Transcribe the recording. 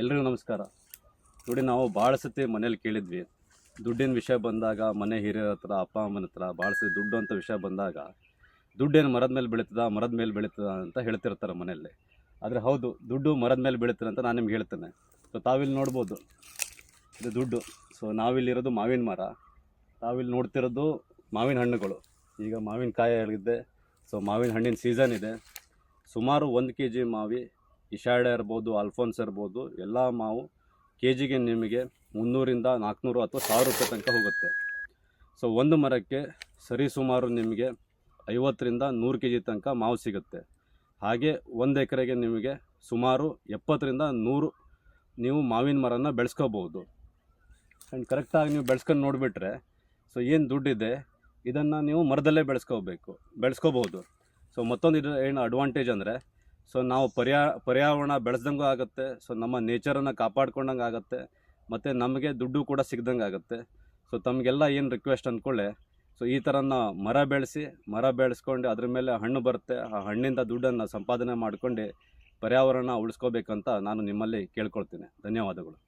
ಎಲ್ರಿಗೂ ನಮಸ್ಕಾರ. ನೋಡಿ, ನಾವು ಭಾಳ ಸತಿ ಮನೇಲಿ ಕೇಳಿದ್ವಿ, ದುಡ್ಡಿನ ವಿಷಯ ಬಂದಾಗ ಮನೆ ಹಿರಿಯರ ಹತ್ರ, ಅಪ್ಪ ಅಮ್ಮನ ಹತ್ರ ಭಾಳ ಸತಿ ದುಡ್ಡು ಅಂತ ವಿಷಯ ಬಂದಾಗ ದುಡ್ಡೇನು ಮರದ ಮೇಲೆ ಬೆಳೀತದ ಅಂತ ಹೇಳ್ತಿರ್ತಾರೆ ಮನೆಯಲ್ಲಿ. ಆದರೆ ಹೌದು, ದುಡ್ಡು ಮರದ ಮೇಲೆ ಬೆಳೀತದೆ ಅಂತ ನಾನು ನಿಮ್ಗೆ ಹೇಳ್ತೇನೆ. ಸೊ ತಾವಿಲ್ಲಿ ನೋಡ್ಬೋದು, ಇದು ದುಡ್ಡು. ಸೊ ನಾವಿಲ್ಲಿರೋದು ಮಾವಿನ ಮರ, ತಾವಿಲ್ಲಿ ನೋಡ್ತಿರೋದು ಮಾವಿನ ಹಣ್ಣುಗಳು. ಈಗ ಮಾವಿನಕಾಯಿ ಆಗಿದೆ, ಸೊ ಮಾವಿನ ಹಣ್ಣಿನ ಸೀಸನ್ ಇದೆ. ಸುಮಾರು 1 kg ಮಾವಿ, ಇಶಾಡ ಇರ್ಬೋದು, ಅಲ್ಫೋನ್ಸ್ ಇರ್ಬೋದು, ಎಲ್ಲ ಮಾವು ಕೆ ಜಿಗೆ ನಿಮಗೆ 300ರಿಂದ 400 ಅಥವಾ 1000 ರೂಪಾಯಿ ತನಕ ಹೋಗುತ್ತೆ. ಸೊ ಒಂದು ಮರಕ್ಕೆ ಸರಿಸುಮಾರು ನಿಮಗೆ 50ರಿಂದ 100 kg ತನಕ ಮಾವು ಸಿಗುತ್ತೆ. ಹಾಗೆ 1 ಎಕರೆಗೆ ನಿಮಗೆ ಸುಮಾರು 70ರಿಂದ 100 ನೀವು ಮಾವಿನ ಮರನ ಬೆಳೆಸ್ಕೋಬೋದು. ಆ್ಯಂಡ್ ಕರೆಕ್ಟಾಗಿ ನೀವು ಬೆಳೆಸ್ಕೊಂಡು ನೋಡಿಬಿಟ್ರೆ, ಸೊ ಏನು ದುಡ್ಡಿದೆ ಇದನ್ನು ನೀವು ಮರದಲ್ಲೇ ಬೆಳೆಸ್ಕೋಬೋದು. ಸೊ ಮತ್ತೊಂದು ಇದು ಏನು ಅಡ್ವಾಂಟೇಜ್ ಅಂದರೆ, ಸೊ ನಾವು ಪರ್ಯಾವರಣ ಬೆಳೆಸ್ದಂಗೂ ಆಗುತ್ತೆ, ಸೊ ನಮ್ಮ ನೇಚರನ್ನು ಕಾಪಾಡ್ಕೊಂಡಂಗೆ ಆಗುತ್ತೆ, ಮತ್ತು ನಮಗೆ ದುಡ್ಡು ಕೂಡ ಸಿಗ್ದಂಗೆ ಆಗುತ್ತೆ. ಸೊ ತಮಗೆಲ್ಲ ಏನು ರಿಕ್ವೆಸ್ಟ್ ಅಂದ್ಕೊಳ್ಳೆ, ಸೊ ಈ ಥರನ ಮರ ಬೆಳೆಸ್ಕೊಂಡು ಅದ್ರ ಮೇಲೆ ಹಣ್ಣು ಬರುತ್ತೆ, ಆ ಹಣ್ಣಿಂದ ದುಡ್ಡನ್ನು ಸಂಪಾದನೆ ಮಾಡ್ಕೊಂಡು ಪರ್ಯಾವರಣ ಉಳಿಸ್ಕೋಬೇಕಂತ ನಾನು ನಿಮ್ಮಲ್ಲಿ ಕೇಳ್ಕೊಳ್ತೀನಿ. ಧನ್ಯವಾದಗಳು.